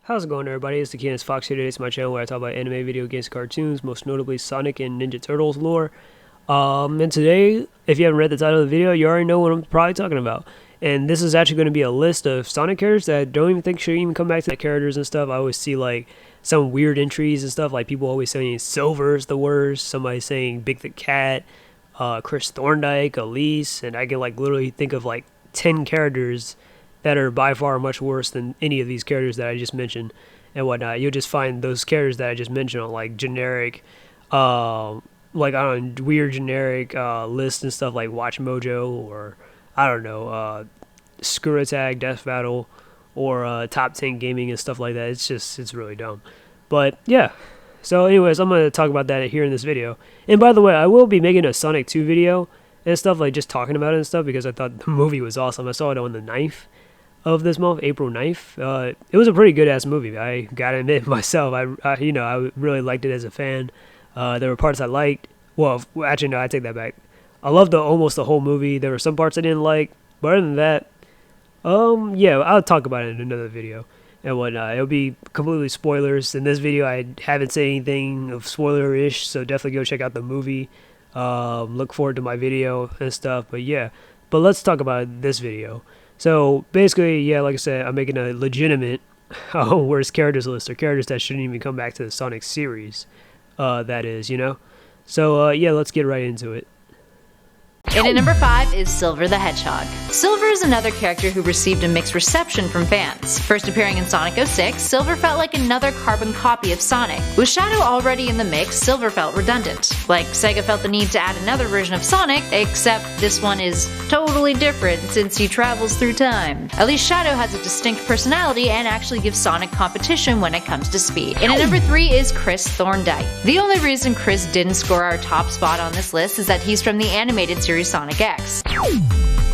How's it going, everybody? It's the Fiona the Fox here. Today it's my channel where I talk about anime, video games, cartoons, most notably Sonic and Ninja Turtles lore. And today, if you haven't read the title of the video, you already know what I'm probably talking about. And this is actually going to be a list of Sonic characters that I don't even think should even come back to the characters and stuff. I always see like some weird entries and stuff, like people always saying Silver's the worst, somebody saying Big the Cat, Chris Thorndike, Elise, and I can like literally think of like 10 characters that are by far much worse than any of these characters that I just mentioned and whatnot. You'll just find those characters that I just mentioned on like generic, like on weird generic lists and stuff like Watch Mojo or I don't know, Screw Attack, Death Battle, or Top 10 Gaming and stuff like that. It's really dumb. But yeah. So anyways, I'm going to talk about that here in this video. And by the way, I will be making a Sonic 2 video and stuff, like just talking about it and stuff, because I thought the movie was awesome. I saw it on the 9th of this month, April 9th. It was a pretty good ass movie. I gotta admit myself, I really liked it as a fan. There were parts I liked. Well, actually no, I take that back. I loved almost the whole movie. There were some parts I didn't like, but other than that, yeah, I'll talk about it in another video and whatnot. It'll be completely spoilers. In this video, I haven't said anything of spoiler-ish, so definitely go check out the movie. Look forward to my video and stuff. But yeah, but let's talk about this video. So basically, yeah, like I said, I'm making a legitimate worst characters list, or characters that shouldn't even come back to the Sonic series. That is, you know. So yeah, let's get right into it. And at number 5 is Silver the Hedgehog. Silver is another character who received a mixed reception from fans. First appearing in Sonic 06, Silver felt like another carbon copy of Sonic. With Shadow already in the mix, Silver felt redundant. Like Sega felt the need to add another version of Sonic, except this one is totally different since he travels through time. At least Shadow has a distinct personality and actually gives Sonic competition when it comes to speed. And at number 3 is Chris Thorndike. The only reason Chris didn't score our top spot on this list is that he's from the animated series Sonic X.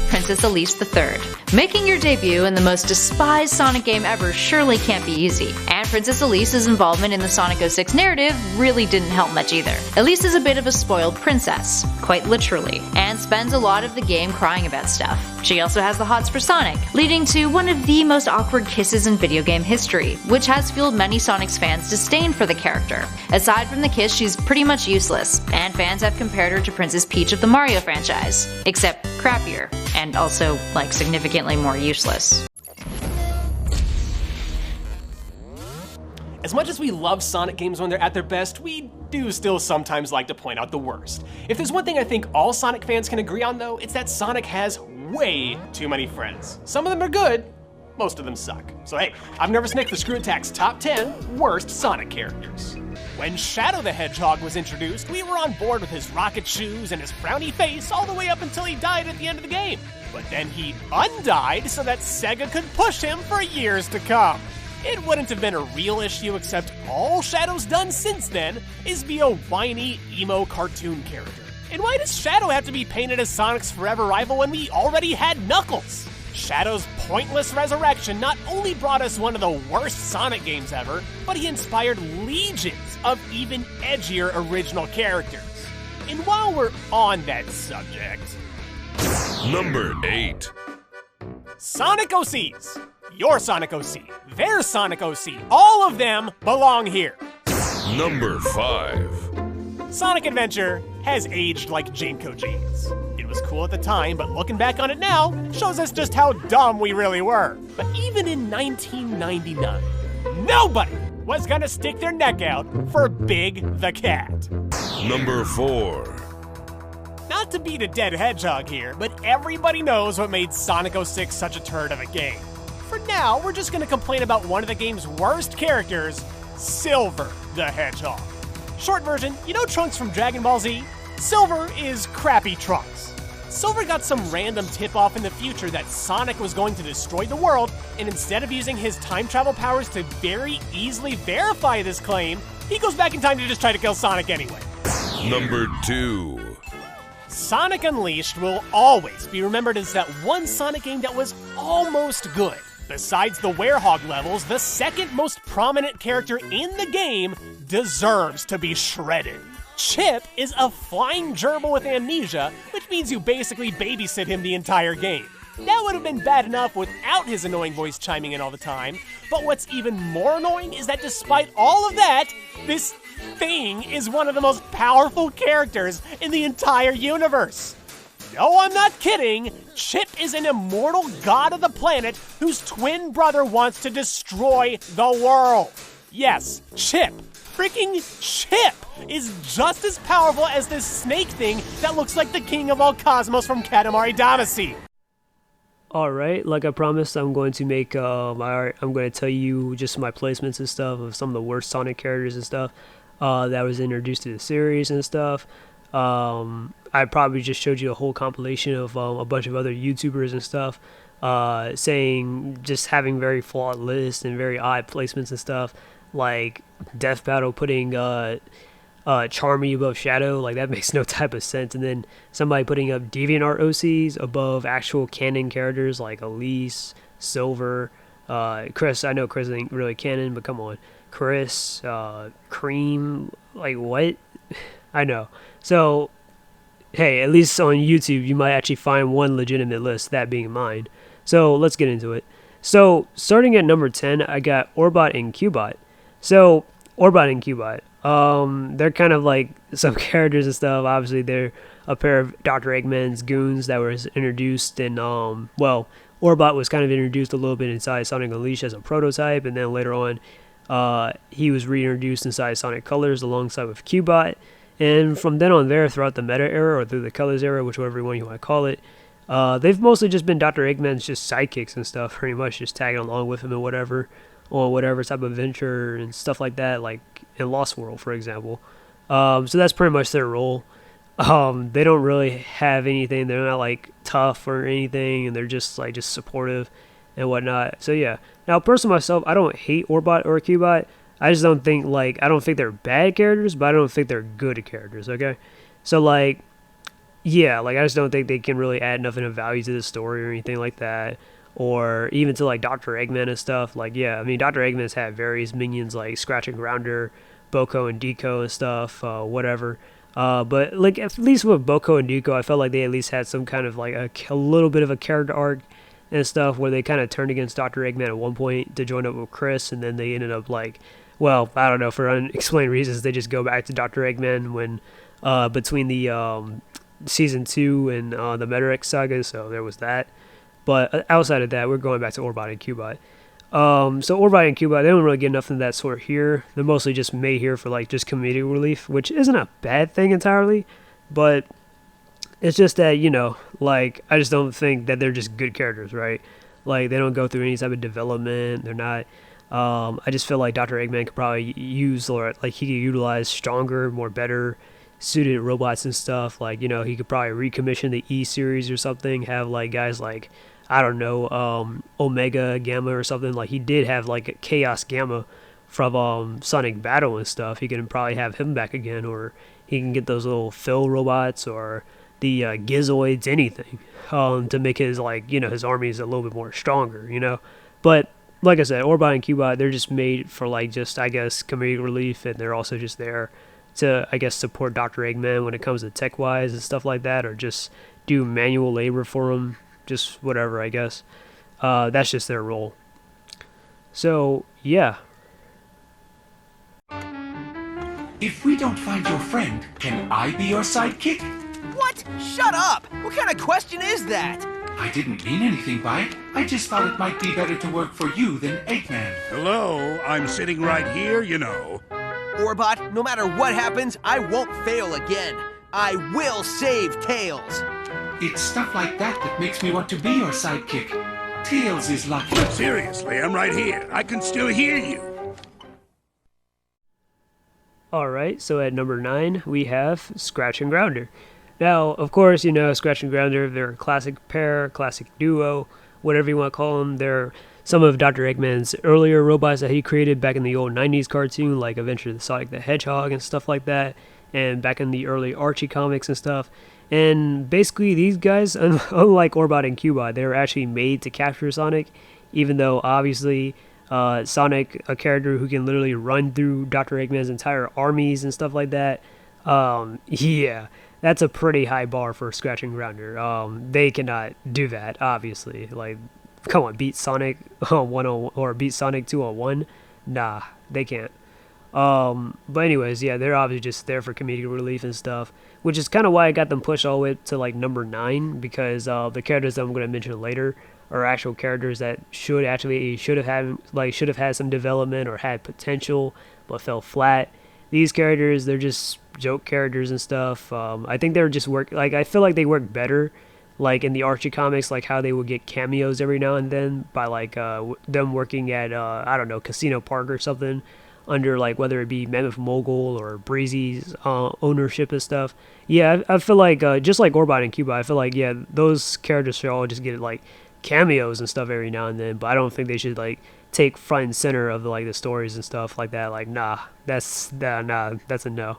Princess Elise III. Making your debut in the most despised Sonic game ever surely can't be easy, and Princess Elise's involvement in the Sonic 06 narrative really didn't help much either. Elise is a bit of a spoiled princess, quite literally, and spends a lot of the game crying about stuff. She also has the hots for Sonic, leading to one of the most awkward kisses in video game history, which has fueled many Sonic's fans' disdain for the character. Aside from the kiss, she's pretty much useless, and fans have compared her to Princess Peach of the Mario franchise, except crappier, and also, like, significantly more useless. As much as we love Sonic games when they're at their best, we do still sometimes like to point out the worst. If there's one thing I think all Sonic fans can agree on though, it's that Sonic has way too many friends. Some of them are good, most of them suck. So hey, I've never snicked the Screw Attack's top 10 worst Sonic characters. When Shadow the Hedgehog was introduced, we were on board with his rocket shoes and his frowny face all the way up until he died at the end of the game. But then he undied so that Sega could push him for years to come. It wouldn't have been a real issue, except all Shadow's done since then is be a whiny, emo cartoon character. And why does Shadow have to be painted as Sonic's forever rival when we already had Knuckles? Shadow's pointless resurrection not only brought us one of the worst Sonic games ever, but he inspired legions of even edgier original characters. And while we're on that subject... Number 8. Sonic OCs. Your Sonic OC, their Sonic OC, all of them belong here. Number 5. Sonic Adventure has aged like Jinko jeans. It was cool at the time, but looking back on it now shows us just how dumb we really were. But even in 1999, nobody was gonna stick their neck out for Big the Cat. Number 4. Not to beat a dead hedgehog here, but everybody knows what made Sonic 06 such a turd of a game. For now, we're just gonna complain about one of the game's worst characters, Silver the Hedgehog. Short version, you know Trunks from Dragon Ball Z? Silver is crappy Trunks. Silver got some random tip-off in the future that Sonic was going to destroy the world, and instead of using his time travel powers to very easily verify this claim, he goes back in time to just try to kill Sonic anyway. Number 2. Sonic Unleashed will always be remembered as that one Sonic game that was almost good. Besides the Werehog levels, the second most prominent character in the game deserves to be shredded. Chip is a flying gerbil with amnesia, which means you basically babysit him the entire game. That would have been bad enough without his annoying voice chiming in all the time, but what's even more annoying is that despite all of that, this thing is one of the most powerful characters in the entire universe. No, I'm not kidding. Chip is an immortal god of the planet whose twin brother wants to destroy the world. Yes, Chip. Freaking Chip is just as powerful as this snake thing that looks like the king of all cosmos from Katamari Damacy. Alright, like I promised, I'm going to make, I'm going to tell you just my placements and stuff of some of the worst Sonic characters and stuff that was introduced to the series and stuff. I probably just showed you a whole compilation of a bunch of other YouTubers and stuff saying, just having very flawed lists and very odd placements and stuff, like Death Battle putting Charmy above Shadow, like that makes no type of sense. And then somebody putting up DeviantArt OCs above actual canon characters like ELISE, Silver, Chris. I know Chris ain't really canon, but come on, Chris, Cream, like what? I know. So hey, at least on YouTube you might actually find one legitimate list, that being mine. So let's get into it. So starting at number 10, I got Orbot and Cubot. So Orbot and Cubot, they're kind of like some characters and stuff. Obviously, they're a pair of Dr. Eggman's goons that was introduced in, well, Orbot was kind of introduced a little bit inside Sonic Unleashed as a prototype, and then later on, he was reintroduced inside Sonic Colors alongside with Cubot. And from then on there, throughout the Meta era, or through the Colors era, whichever one you want to call it, they've mostly just been Dr. Eggman's just sidekicks and stuff, pretty much just tagging along with him and whatever, on whatever type of adventure and stuff like that, like in Lost World, for example. So that's pretty much their role. They don't really have anything. They're not like tough or anything, and they're just like just supportive and whatnot. So yeah. Now, personally myself, I don't hate Orbot or Cubot. I just don't think I don't think they're bad characters, but I don't think they're good characters. Okay, so like, yeah, like I just don't think they can really add nothing of value to the story or anything like that. Or even to like Dr. Eggman and stuff. Like, yeah, I mean, Dr. Eggman's had various minions like Scratch and Grounder, Boko and Deco and stuff, whatever. But like at least with Boko and Deco, I felt like they at least had some kind of like a little bit of a character arc and stuff where they kind of turned against Dr. Eggman at one point to join up with Chris, and then they ended up like, well, I don't know, for unexplained reasons, they just go back to Dr. Eggman when between the season 2 and the Meta saga. So there was that. But outside of that, we're going back to Orbot and Cubot. So Orbot and Cubot, they don't really get nothing of that sort here. They're mostly just made here for like just comedic relief, which isn't a bad thing entirely, but it's just that, you know, like I just don't think that they're just good characters, right? Like they don't go through any type of development. They're not. I just feel like Dr. Eggman could probably use, or like he could utilize stronger, more better suited robots and stuff. Like, you know, he could probably recommission the E series or something, have like guys like, I don't know, Omega Gamma or something. Like he did have like a Chaos Gamma from Sonic Battle and stuff. He can probably have him back again, or he can get those little Phil robots or the Gizoids, anything, to make his, like, you know, his armies a little bit more stronger, you know. But like I said, Orbot and Cubot, they're just made for like just, I guess, comedic relief, and they're also just there to, I guess, support Dr. Eggman when it comes to tech wise and stuff like that, or just do manual labor for him. Just whatever, I guess. That's just their role. So, yeah. If we don't find your friend, can I be your sidekick? What? Shut up! What kind of question is that? I didn't mean anything by it. I just thought it might be better to work for you than Eggman. Hello, I'm sitting right here, you know. Orbot, no matter what happens, I won't fail again. I will save Tails. It's stuff like that that makes me want to be your sidekick. Tails is lucky. Seriously, I'm right here. I can still hear you. Alright, so at number 9, we have Scratch and Grounder. Now, of course, you know, Scratch and Grounder, they're a classic pair, classic duo, whatever you want to call them. They're some of Dr. Eggman's earlier robots that he created back in the old 90s cartoon, like Adventure of the Sonic the Hedgehog and stuff like that, and back in the early Archie comics and stuff. And basically, these guys, unlike Orbot and Cubot, they were actually made to capture Sonic, even though, obviously, Sonic, a character who can literally run through Dr. Eggman's entire armies and stuff like that, yeah, that's a pretty high bar for Scratch and Grounder. They cannot do that, obviously. Like, come on, beat Sonic 101 or beat Sonic 201? Nah, they can't. But anyways, yeah, they're obviously just there for comedic relief and stuff, which is kind of why I got them pushed all the way up to like number 9, because the characters that I'm going to mention later are actual characters that should have had some development or had potential but fell flat. These characters, they're just joke characters and stuff. I think they're just I feel like they work better like in the Archie comics, like how they would get cameos every now and then by like them working at I don't know, Casino Park or something, under like whether it be Mammoth Mogul or Breezy's ownership and stuff. Yeah, I feel like just like Orbot and Cubot, I feel like, yeah, those characters should all just get like cameos and stuff every now and then, but I don't think they should like take front and center of like the stories and stuff like that. Like, nah, that's a no.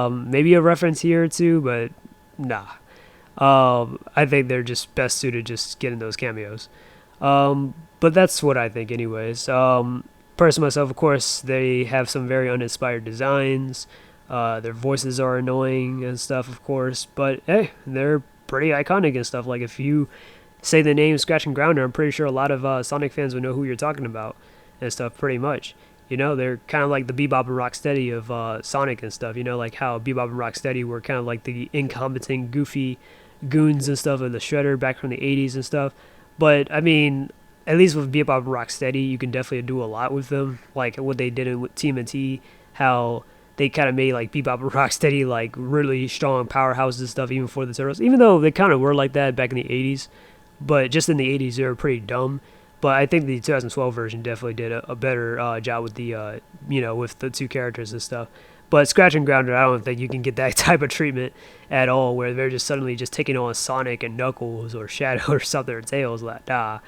Maybe a reference here or two, but nah. I think they're just best suited just getting those cameos. But that's what I think anyways. Personally, myself, of course, they have some very uninspired designs. Their voices are annoying and stuff, of course, but hey, they're pretty iconic and stuff. Like, if you say the name Scratch and Grounder, I'm pretty sure a lot of Sonic fans would know who you're talking about and stuff, pretty much. You know, they're kind of like the Bebop and Rocksteady of Sonic and stuff. You know, like how Bebop and Rocksteady were kind of like the incompetent, goofy goons and stuff of the Shredder back from the 80s and stuff. But, I mean, at least with Bebop and Rocksteady, you can definitely do a lot with them. Like what they did with TMNT, how they kind of made like Bebop and Rocksteady like really strong powerhouses and stuff, even for the Turtles. Even though they kind of were like that back in the 80s. But just in the 80s, they were pretty dumb. But I think the 2012 version definitely did a better job with the, with the two characters and stuff. But Scratch and Grounder, I don't think you can get that type of treatment at all, where they're just suddenly just taking on Sonic and Knuckles or Shadow or something, or Tails. Like, nah,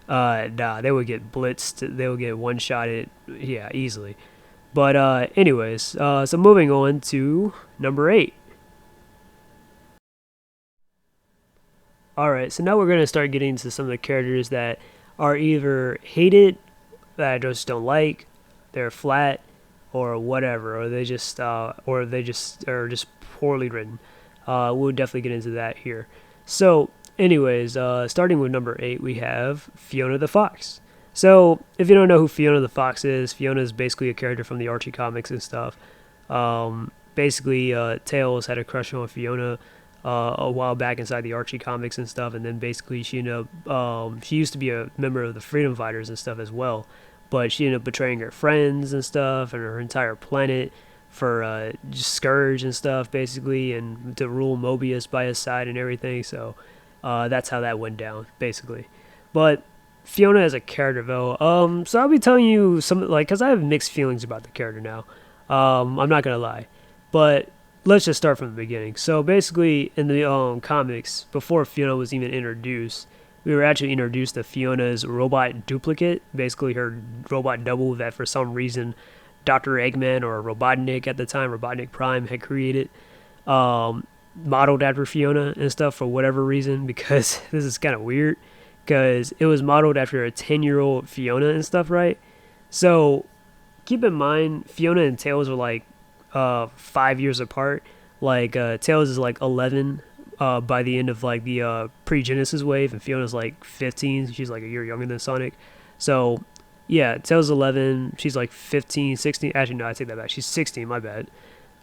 they would get blitzed. They would get one-shotted, yeah, easily. But anyways, so moving on to number 8. Alright, so now we're going to start getting into some of the characters that are either hated, that I just don't like, they're flat, or whatever, or they just are just poorly written. We'll definitely get into that here. So, anyways, starting with number 8, we have Fiona the Fox. So, if you don't know who Fiona the Fox is basically a character from the Archie comics and stuff. Basically, Tails had a crush on Fiona a while back inside the Archie comics and stuff, and then basically she she used to be a member of the Freedom Fighters and stuff as well, but she ended up betraying her friends and stuff and her entire planet for just Scourge and stuff, basically, and to rule Mobius by his side and everything. So that's how that went down, basically. But Fiona as a character, though, so I'll be telling you some, like, because I have mixed feelings about the character now. I'm not gonna lie, but let's just start from the beginning. So basically, in the comics, before Fiona was even introduced, we were actually introduced to Fiona's robot duplicate, basically her robot double that for some reason Dr. Eggman or Robotnik at the time, Robotnik Prime, had created, modeled after Fiona and stuff for whatever reason, because this is kind of weird, because it was modeled after a 10-year-old Fiona and stuff, right? So keep in mind, Fiona and Tails are like 5 years apart. Like Tails is like 11 by the end of like the pre-Genesis wave, and Fiona's like 15. She's like a year younger than Sonic. So yeah, Tails is 11, she's like 15, 16. Actually, no, I take that back. She's 16, my bad.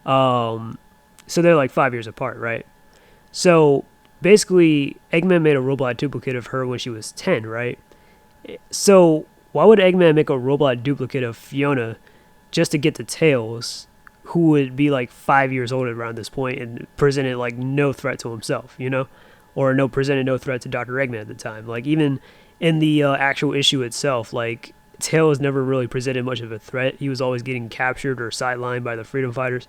So they're like 5 years apart, right? So basically, Eggman made a robot duplicate of her when she was 10, right? So why would Eggman make a robot duplicate of Fiona just to get to Tails, who would be like 5 years old around this point and presented like no threat to himself, or presented no threat to Dr. Eggman at the time? Like, even in the actual issue itself, like, Tails never really presented much of a threat. He was always getting captured or sidelined by the Freedom Fighters.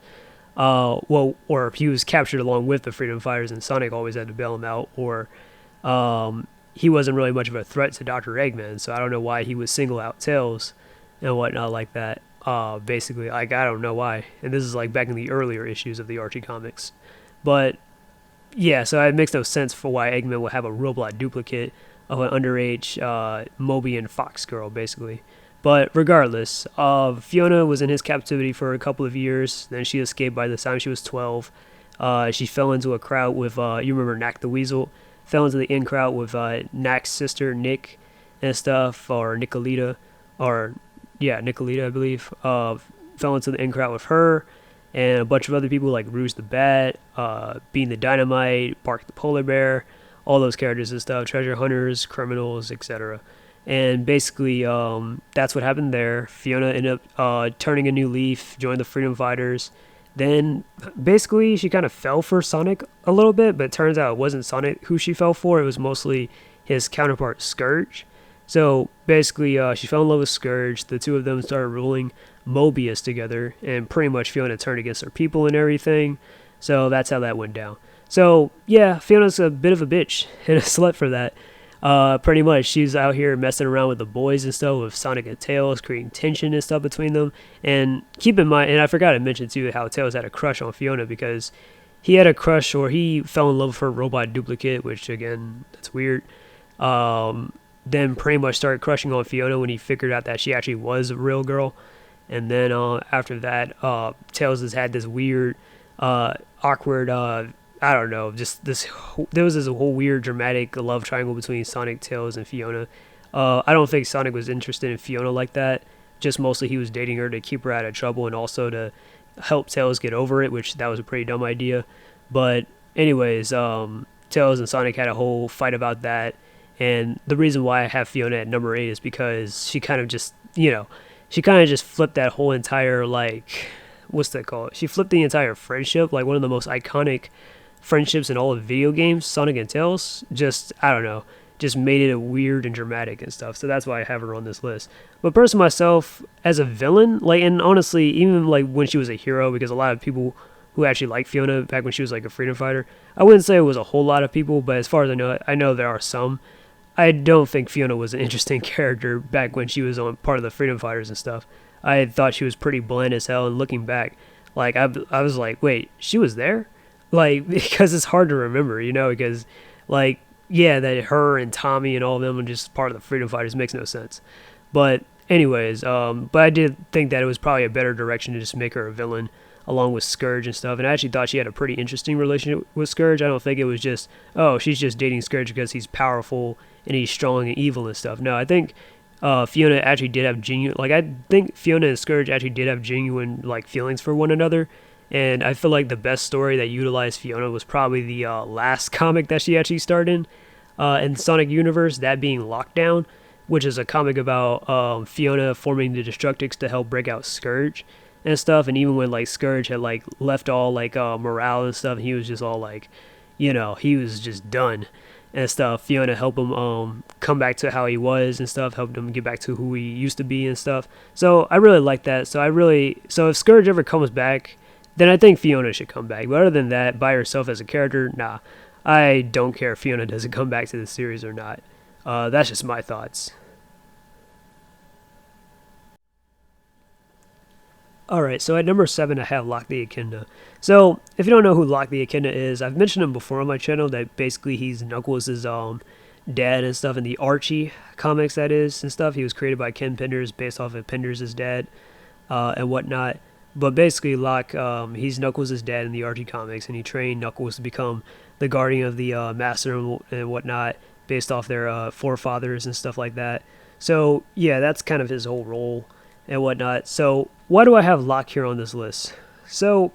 Or he was captured along with the Freedom Fighters, and Sonic always had to bail him out. Or he wasn't really much of a threat to Dr. Eggman, so I don't know why he would single out Tails and whatnot like that. Basically, like, I don't know why. And this is like back in the earlier issues of the Archie comics. But yeah, so it makes no sense for why Eggman would have a robot duplicate of an underage Mobian Fox girl, basically. But regardless, Fiona was in his captivity for a couple of years. Then she escaped by the time she was 12. She fell into a crowd with, you remember Knack the Weasel? Fell into the in crowd with Knack's sister, Nick, and stuff, or Nicolita, or, yeah, Nicolita, I believe. Fell into the in crowd with her, and a bunch of other people like Rouge the Bat, Bean the Dynamite, Bark the Polar Bear, all those characters and stuff, treasure hunters, criminals, etc. And basically, that's what happened there. Fiona ended up turning a new leaf, joined the Freedom Fighters. Then, basically, she kind of fell for Sonic a little bit, but it turns out it wasn't Sonic who she fell for. It was mostly his counterpart, Scourge. So, basically, she fell in love with Scourge. The two of them started ruling Mobius together, and pretty much Fiona turned against her people and everything. So, that's how that went down. So, yeah, Fiona's a bit of a bitch, and a slut for that. Pretty much, she's out here messing around with the boys and stuff, with Sonic and Tails, creating tension and stuff between them. And keep in mind, and I forgot to mention too, how Tails had a crush on Fiona, because he had a crush, or he fell in love with her robot duplicate, which again, that's weird. Then pretty much started crushing on Fiona when he figured out that she actually was a real girl. And then after that, Tails has had this weird, awkward, I don't know, just there was this whole weird dramatic love triangle between Sonic, Tails, and Fiona. I don't think Sonic was interested in Fiona like that. Just mostly he was dating her to keep her out of trouble and also to help Tails get over it, which that was a pretty dumb idea. But anyways, Tails and Sonic had a whole fight about that. And the reason why I have Fiona at number 8 is because she kind of just, she kind of just flipped that whole entire, like, what's that called? She flipped the entire friendship, like one of the most iconic friendships in all of video games, Sonic and Tails. Just, I don't know, just made it weird and dramatic and stuff. So that's why I have her on this list. But personally myself, as a villain, like, and honestly, even like when she was a hero, because a lot of people who actually like Fiona back when she was like a freedom fighter, I wouldn't say it was a whole lot of people, but as far as I know there are some. I don't think Fiona was an interesting character back when she was on part of the freedom fighters and stuff. I thought she was pretty bland as hell, and looking back, like, I was like, wait, she was there? Like, because it's hard to remember, because, like, yeah, that her and Tommy and all of them are just part of the freedom fighters makes no sense. But anyways, but I did think that it was probably a better direction to just make her a villain along with Scourge and stuff. And I actually thought she had a pretty interesting relationship with Scourge. I don't think it was just, oh, she's just dating Scourge because he's powerful and he's strong and evil and stuff. No, I think Fiona actually did have I think Fiona and Scourge actually did have genuine, like, feelings for one another. And I feel like the best story that utilized Fiona was probably the last comic that she actually starred in Sonic Universe, that being Lockdown, which is a comic about Fiona forming the Destructics to help break out Scourge and stuff. And even when, like, Scourge had, like, left all, like, morale and stuff, he was just all, like, he was just done and stuff. Fiona helped him come back to how he was and stuff, helped him get back to who he used to be and stuff. So I really like that. So if Scourge ever comes back, then I think Fiona should come back. But other than that, by herself as a character, nah. I don't care if Fiona doesn't come back to the series or not. That's just my thoughts. Alright, so at number 7 I have Locke the Echidna. So, if you don't know who Locke the Echidna is, I've mentioned him before on my channel, that basically he's Knuckles' dad and stuff in the Archie comics, that is, and stuff. He was created by Ken Penders based off of Penders' dad and whatnot. But basically, Locke, he's Knuckles' dad in the Archie comics, and he trained Knuckles to become the guardian of the Master and whatnot, based off their forefathers and stuff like that. So, yeah, that's kind of his whole role and whatnot. So, why do I have Locke here on this list? So,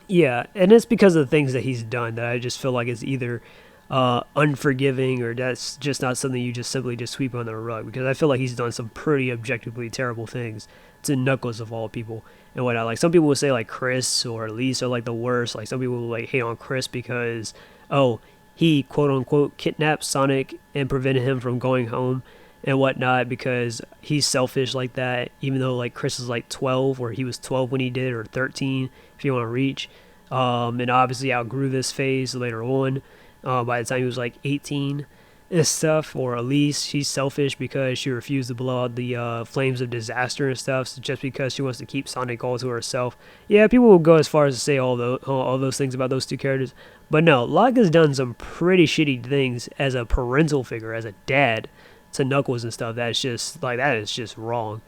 yeah, and it's because of the things that he's done that I just feel like is either unforgiving, or that's just not something you just simply just sweep under the rug, because I feel like he's done some pretty objectively terrible things to Knuckles of all people and whatnot. Like, some people would say like Chris or Elise are like the worst. Like, some people will like hate on Chris because, oh, he quote unquote kidnapped Sonic and prevented him from going home and whatnot, because he's selfish like that, even though like Chris is like 12, or he was 12 when he did, or 13 if you want to reach, and obviously outgrew this phase later on by the time he was like 18 and stuff. Or Elise, she's selfish because she refused to blow out the flames of disaster and stuff, just because she wants to keep Sonic all to herself. Yeah, people will go as far as to say all those things about those two characters, but no, Locke has done some pretty shitty things as a parental figure, as a dad to Knuckles and stuff. That is just wrong.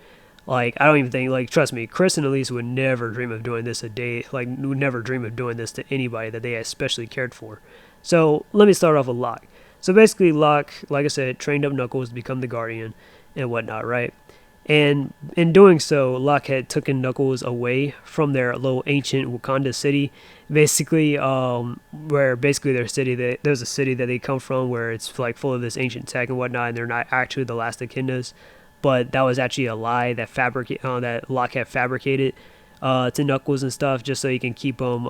Like, I don't even think, like, trust me, Chris and Elise would never dream of doing this a day, like, would never dream of doing this to anybody that they especially cared for. So, let me start off with Locke. So, basically, Locke, like I said, trained up Knuckles to become the Guardian and whatnot, right? And in doing so, Locke had taken Knuckles away from their little ancient Wakanda city, basically, where basically there's a city that they come from where it's like full of this ancient tech and whatnot, and they're not actually the last echidnas, but that was actually a lie that that Locke had fabricated to Knuckles and stuff, just so he can keep him,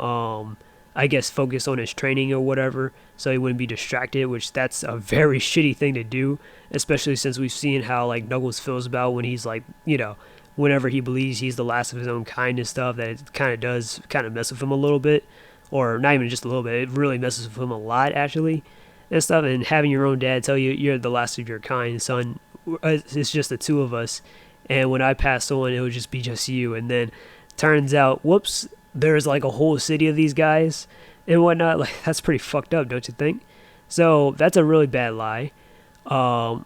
I guess, focused on his training or whatever, so he wouldn't be distracted, which that's a very shitty thing to do, especially since we've seen how, like, Knuckles feels about when he's, like, you know, whenever he believes he's the last of his own kind and stuff, that it kind of does kind of mess with him a little bit, or not even just a little bit, it really messes with him a lot, actually, and stuff, and having your own dad tell you, you're the last of your kind, son, it's just the two of us, and when I pass on, it would just be just you, and then turns out, whoops, there's like a whole city of these guys and whatnot. Like, that's pretty fucked up, don't you think? So that's a really bad lie. And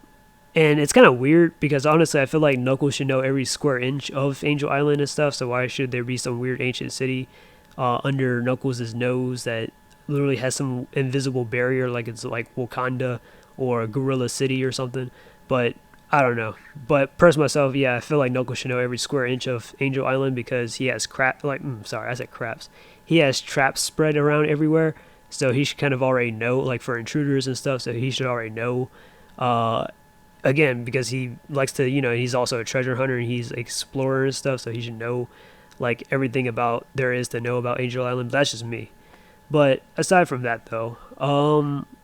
it's kind of weird because honestly, I feel like Knuckles should know every square inch of Angel Island and stuff. So why should there be some weird ancient city under Knuckles' nose that literally has some invisible barrier, like it's like Wakanda or Gorilla City or something? But I don't know. But personally myself, yeah, I feel like Knuckles should know every square inch of Angel Island because he has He has traps spread around everywhere, so he should kind of already know, like for intruders and stuff, so he should already know. Again, because he likes to, you know, he's also a treasure hunter and he's an explorer and stuff, so he should know, like, everything about there is to know about Angel Island. But that's just me. But aside from that, though,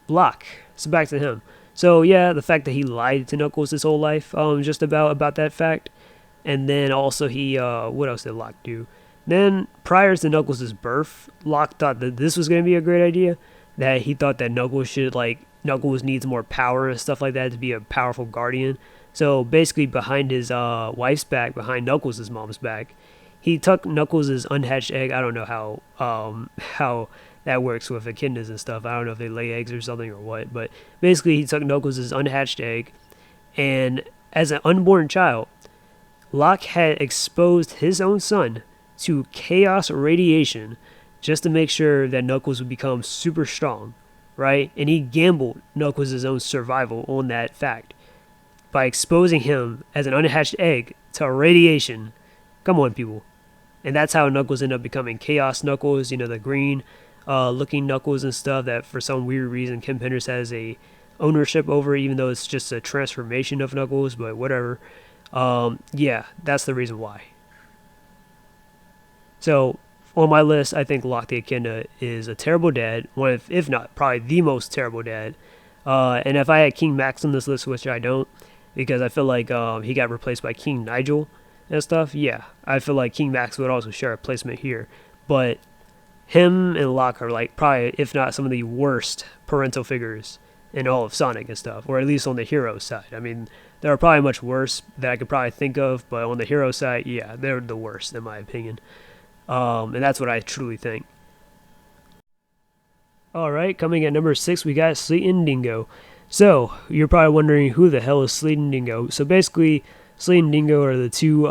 Locke. So back to him. So yeah, the fact that he lied to Knuckles his whole life, just about that fact, and then also he, what else did Locke do? Then prior to Knuckles' birth, Locke thought that this was gonna be a great idea. That he thought that Knuckles needs more power and stuff like that to be a powerful guardian. So basically, behind his wife's back, behind Knuckles' mom's back, he took Knuckles' unhatched egg. I don't know how that works with echidnas and stuff. I don't know if they lay eggs or something or what, but basically he took Knuckles' unhatched egg, and as an unborn child, Locke had exposed his own son to chaos radiation just to make sure that Knuckles would become super strong, right? And he gambled Knuckles' own survival on that fact by exposing him as an unhatched egg to radiation. Come on, people. And that's how Knuckles ended up becoming Chaos Knuckles, you know, the green looking Knuckles and stuff that for some weird reason Kim Penders has a ownership over, even though it's just a transformation of Knuckles, but whatever. Yeah, that's the reason why. So on my list, I think Locke the Echidna is a terrible dad, one of, if not probably the most terrible dad. And if I had King Max on this list, which I don't, because I feel like he got replaced by King Nigel and stuff, yeah, I feel like King Max would also share a placement here. But him and Locke are like probably, if not some of the worst parental figures in all of Sonic and stuff, or at least on the hero side. I mean, there are probably much worse that I could probably think of, but on the hero side, yeah, they're the worst in my opinion. And that's what I truly think. Alright, coming at number 6, we got Sleet and Dingo. So, you're probably wondering who the hell is Sleet and Dingo. So basically, Sleet and Dingo are the two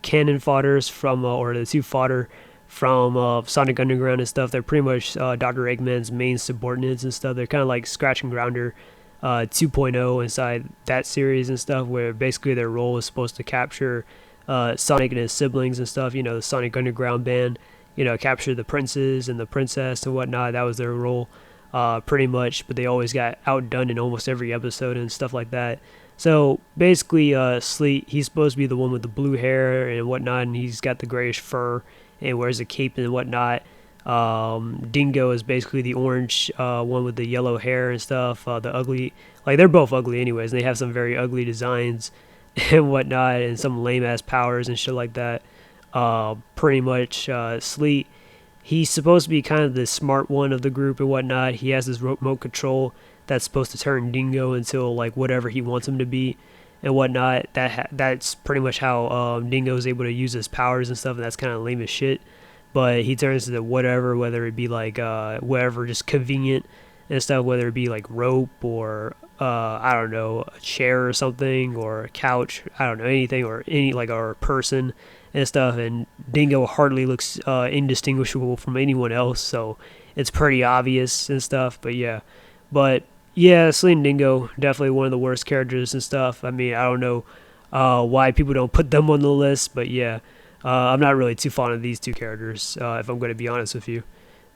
cannon fodders from, or the two fodder from Sonic Underground and stuff. They're pretty much Dr. Eggman's main subordinates and stuff. They're kind of like Scratch and Grounder 2.0 inside that series and stuff, where basically their role is supposed to capture Sonic and his siblings and stuff, you know, the Sonic Underground band, you know, capture the princes and the princess and whatnot. That was their role, pretty much, but they always got outdone in almost every episode and stuff like that. So basically, Sleet, he's supposed to be the one with the blue hair and whatnot, and he's got the grayish fur and wears a cape and whatnot. Dingo is basically the orange one with the yellow hair and stuff, the ugly, like they're both ugly anyways, and they have some very ugly designs and whatnot, and some lame ass powers and shit like that. Pretty much Sleet, he's supposed to be kind of the smart one of the group and whatnot. He has this remote control that's supposed to turn Dingo into like whatever he wants him to be and whatnot. That's pretty much how Dingo is able to use his powers and stuff, and that's kind of lame as shit. But he turns into whatever, whether it be like whatever, just convenient and stuff, whether it be like rope or I don't know, a chair or something, or a couch, I don't know, anything, or or a person and stuff, and Dingo hardly looks indistinguishable from anyone else, so it's pretty obvious and stuff. But yeah, Sleet and Dingo, definitely one of the worst characters and stuff. I mean, I don't know why people don't put them on the list, but yeah, I'm not really too fond of these two characters, if I'm going to be honest with you.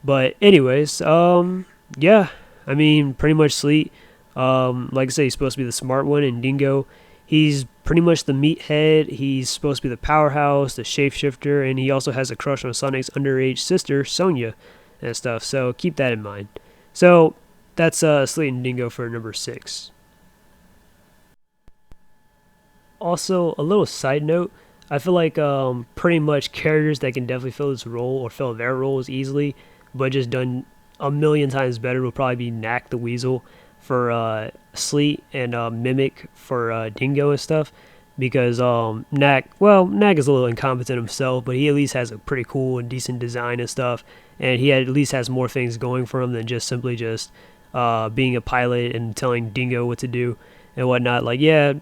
But anyways, yeah, I mean, pretty much Sleet, like I say, he's supposed to be the smart one, and Dingo, he's pretty much the meathead. He's supposed to be the powerhouse, the shapeshifter, and he also has a crush on Sonic's underage sister, Sonia, and stuff, so keep that in mind. So that's Sleet and Dingo for number 6. Also, a little side note, I feel like pretty much characters that can definitely fill this role or fill their roles easily, but just done a million times better, will probably be Knack the Weasel for Sleet and Mimic for Dingo and stuff. Because Knack is a little incompetent himself, but he at least has a pretty cool and decent design and stuff, and he at least has more things going for him than just simply just being a pilot and telling Dingo what to do and whatnot. Like, yeah,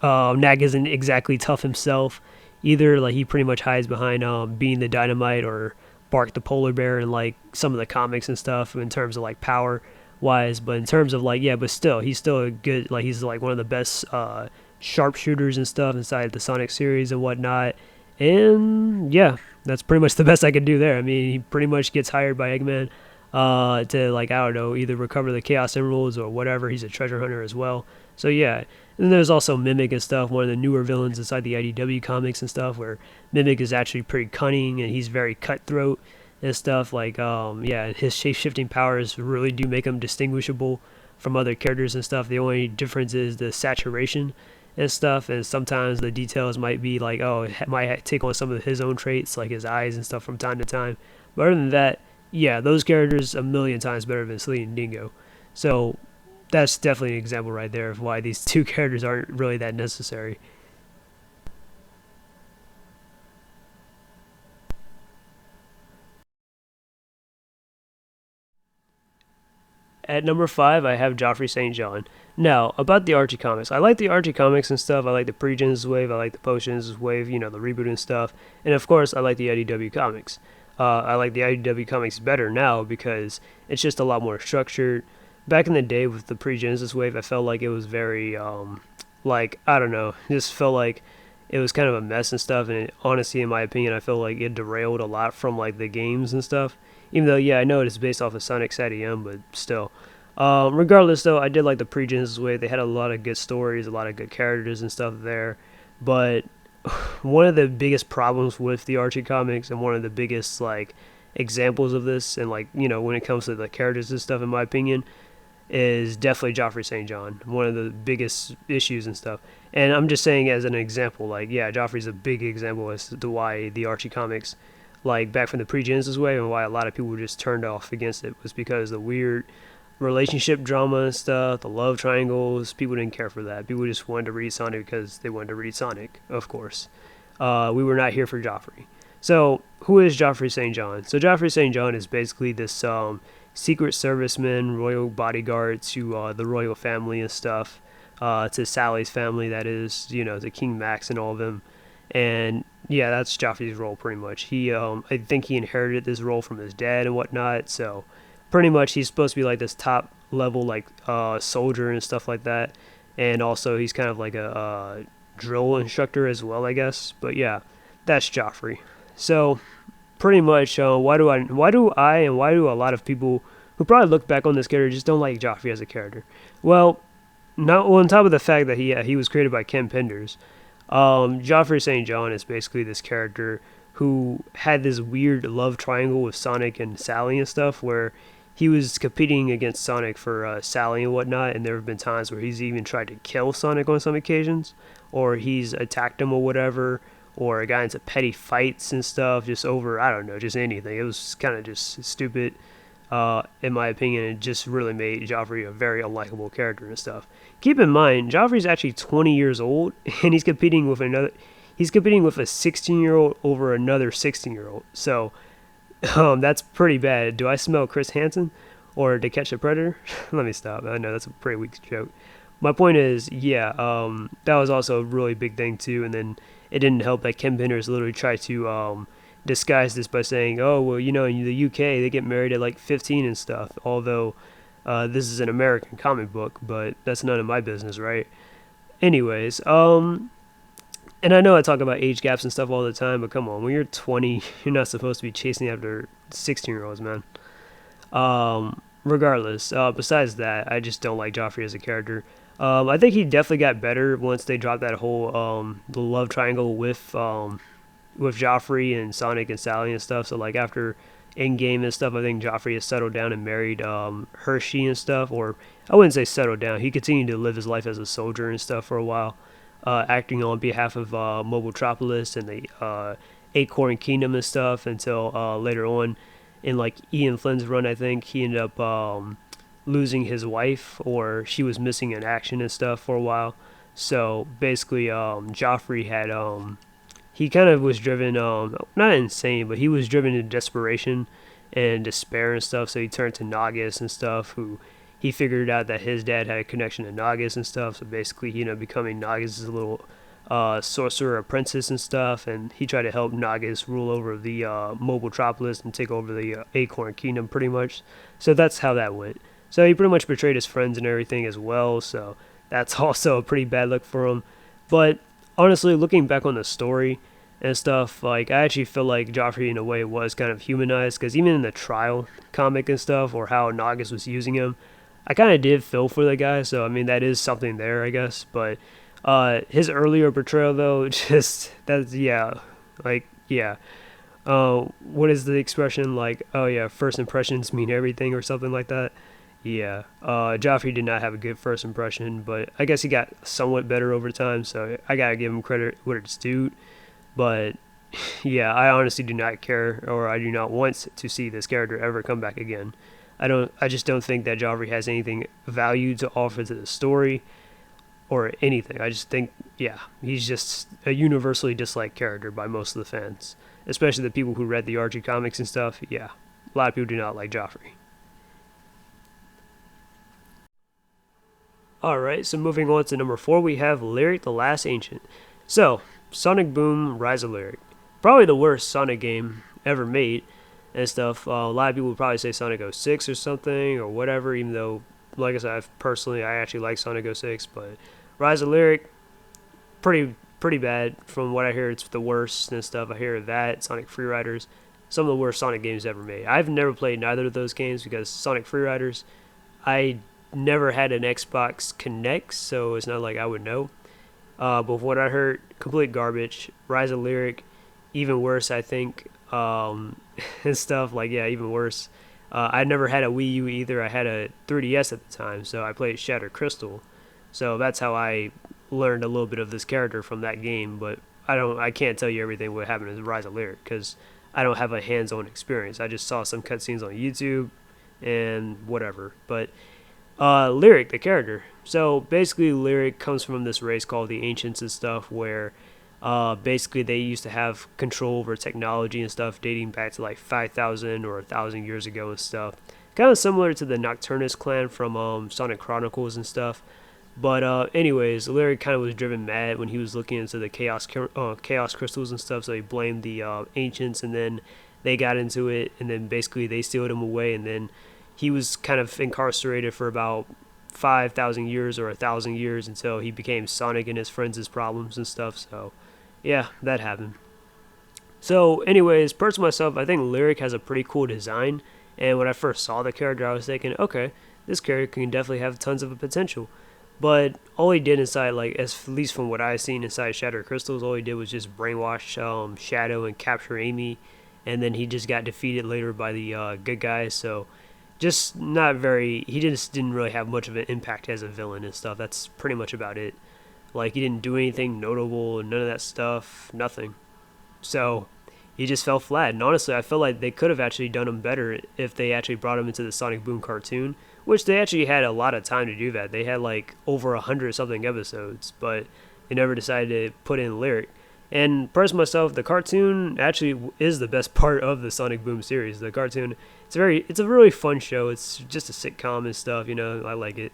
Knack isn't exactly tough himself either. Like, he pretty much hides behind being the Dynamite or Bark the Polar Bear in like some of the comics and stuff in terms of like power wise, but in terms of like, yeah, but still, he's still a good, like, he's like one of the best sharpshooters and stuff inside the Sonic series and whatnot. And yeah, that's pretty much the best I could do there. I mean, he pretty much gets hired by Eggman to, like, I don't know, either recover the Chaos Emeralds or whatever. He's a treasure hunter as well. So yeah, and then there's also Mimic and stuff, one of the newer villains inside the IDW comics and stuff, where Mimic is actually pretty cunning and he's very cutthroat and stuff. Like, yeah, his shape-shifting powers really do make him distinguishable from other characters and stuff. The only difference is the saturation and stuff, and sometimes the details might be like, oh, it might take on some of his own traits, like his eyes and stuff from time to time. But other than that, yeah, those characters a million times better than Sleet and Dingo. So that's definitely an example right there of why these two characters aren't really that necessary. At number 5, I have Geoffrey St. Now, about the Archie comics. I like the Archie comics and stuff. I like the pre-Genesis wave. I like the post-Genesis wave, you know, the reboot and stuff. And of course, I like the IDW comics. I like the IDW comics better now because it's just a lot more structured. Back in the day with the pre-Genesis wave, I felt like it was very, like, I don't know, just felt like it was kind of a mess and stuff. And honestly, in my opinion, I feel like it derailed a lot from, like, the games and stuff. Even though, yeah, I know it's based off of Sonic SatEM, but still. Regardless, though, I did like the pre-Genesis wave. They had a lot of good stories, a lot of good characters and stuff there. But one of the biggest problems with the Archie comics, and one of the biggest, like, examples of this, and, like, you know, when it comes to the characters and stuff, in my opinion, is definitely Geoffrey St. One of the biggest issues and stuff. And I'm just saying as an example, like, yeah, Geoffrey's a big example as to why the Archie comics, like, back from the pre-Genesis wave, and why a lot of people just turned off against it, was because the weird relationship drama and stuff, the love triangles. People didn't care for that. People just wanted to read Sonic because they wanted to read Sonic, of course. We were not here for Geoffrey. So, who is Geoffrey St. So, Geoffrey St. is basically this secret serviceman, royal bodyguard to the royal family and stuff, to Sally's family, that is, you know, to King Max and all of them. And yeah, that's Geoffrey's role pretty much. He, I think he inherited this role from his dad and whatnot, so pretty much he's supposed to be like this top level, like, soldier and stuff like that. And also he's kind of like a drill instructor as well, I guess. But yeah, that's Geoffrey. So pretty much, why do I and why do a lot of people who probably look back on this character just don't like Geoffrey as a character? Well, not on top of the fact that he was created by Ken Penders. Geoffrey St. is basically this character who had this weird love triangle with Sonic and Sally and stuff, where he was competing against Sonic for Sally and whatnot, and there have been times where he's even tried to kill Sonic on some occasions, or he's attacked him or whatever, or got into petty fights and stuff just over, I don't know, just anything. It was kind of just stupid, in my opinion. It just really made Geoffrey a very unlikable character and stuff. Keep in mind, Geoffrey's actually 20 years old, and he's competing with a 16-year-old over another 16-year-old. So, that's pretty bad. Do I smell Chris Hansen or To Catch a Predator? Let me stop. I know that's a pretty weak joke. my point is, yeah, that was also a really big thing too. And then it didn't help that Ken Benders literally tried to disguise this by saying, oh, well, you know, in the UK they get married at like 15 and stuff. Although this is an American comic book, but that's none of my business, right? Anyways, and I know I talk about age gaps and stuff all the time, but come on, when you're 20, you're not supposed to be chasing after 16-year-olds, man. Regardless, besides that, I just don't like Geoffrey as a character. I think he definitely got better once they dropped that whole the love triangle with Geoffrey and Sonic and Sally and stuff. So like after Endgame and stuff, I think Geoffrey has settled down and married Hershey and stuff. Or I wouldn't say settled down. He continued to live his life as a soldier and stuff for a while, acting on behalf of Mobotropolis and the Acorn Kingdom and stuff until later on in like Ian Flynn's run, I think he ended up losing his wife, or she was missing in action and stuff for a while. So basically, Geoffrey had he kind of was driven not insane, but he was driven to desperation and despair and stuff. So he turned to Nagus and stuff, who he figured out that his dad had a connection to Nagus and stuff. So basically, he ended up becoming Nagus' little sorcerer apprentice and stuff, and he tried to help Nagus rule over the Mobotropolis and take over the Acorn Kingdom pretty much. So that's how that went. So he pretty much betrayed his friends and everything as well, so that's also a pretty bad look for him. But honestly, looking back on the story and stuff, like I actually feel like Geoffrey in a way was kind of humanized, because even in the trial comic and stuff, or how Nagus was using him, I kind of did feel for the guy, so I mean that is something there, I guess. But his earlier portrayal though, just that's what is the expression, like, oh yeah, first impressions mean everything or something like that. Yeah, Geoffrey did not have a good first impression, but I guess he got somewhat better over time, so I gotta give him credit where it's due. But yeah, I honestly do not care, or I do not want to see this character ever come back again. I just don't think that Geoffrey has anything value to offer to the story or anything. I just think, yeah, he's just a universally disliked character by most of the fans, especially the people who read the Archie comics and stuff. Yeah, a lot of people do not like Geoffrey. Alright, so moving on to number 4, we have Lyric the Last Ancient. So, Sonic Boom Rise of Lyric. Probably the worst Sonic game ever made and stuff. A lot of people would probably say Sonic 06 or something or whatever, even though, like I said, I actually like Sonic 06, but Rise of Lyric, pretty bad. From what I hear, it's the worst and stuff. I hear that, Sonic Freeriders, some of the worst Sonic games ever made. I've never played neither of those games because Sonic Freeriders, I never had an Xbox Connect, so it's not like I would know. But from what I heard, complete garbage. Rise of Lyric, even worse, I think, and stuff. Like, yeah, even worse. I never had a Wii U either. I had a 3DS at the time, so I played Shattered Crystal. So that's how I learned a little bit of this character from that game. But I can't tell you everything what happened in Rise of Lyric because I don't have a hands-on experience. I just saw some cutscenes on YouTube and whatever. But Lyric, the character. So basically, Lyric comes from this race called the Ancients and stuff, where basically they used to have control over technology and stuff dating back to like 5,000 or 1,000 years ago and stuff. Kind of similar to the Nocturnus clan from Sonic Chronicles and stuff. But anyways, Lyric kind of was driven mad when he was looking into the Chaos Crystals and stuff, so he blamed the Ancients, and then they got into it, and then basically they sealed him away, and then he was kind of incarcerated for about 5,000 years or 1,000 years until he became Sonic and his friends' problems and stuff. So, yeah, that happened. So, anyways, personally myself, I think Lyric has a pretty cool design. And when I first saw the character, I was thinking, okay, this character can definitely have tons of potential. But all he did inside, like, at least from what I've seen inside Shattered Crystals, all he did was just brainwash Shadow and capture Amy. And then he just got defeated later by the good guys. So, just not very, he just didn't really have much of an impact as a villain and stuff. That's pretty much about it. Like, he didn't do anything notable and none of that stuff, nothing. So, he just fell flat. And honestly, I feel like they could have actually done him better if they actually brought him into the Sonic Boom cartoon, which they actually had a lot of time to do that. They had like over 100-something episodes, but they never decided to put in Lyric. And personally myself, the cartoon actually is the best part of the Sonic Boom series. The cartoon, it's a really fun show. It's just a sitcom and stuff, you know, I like it.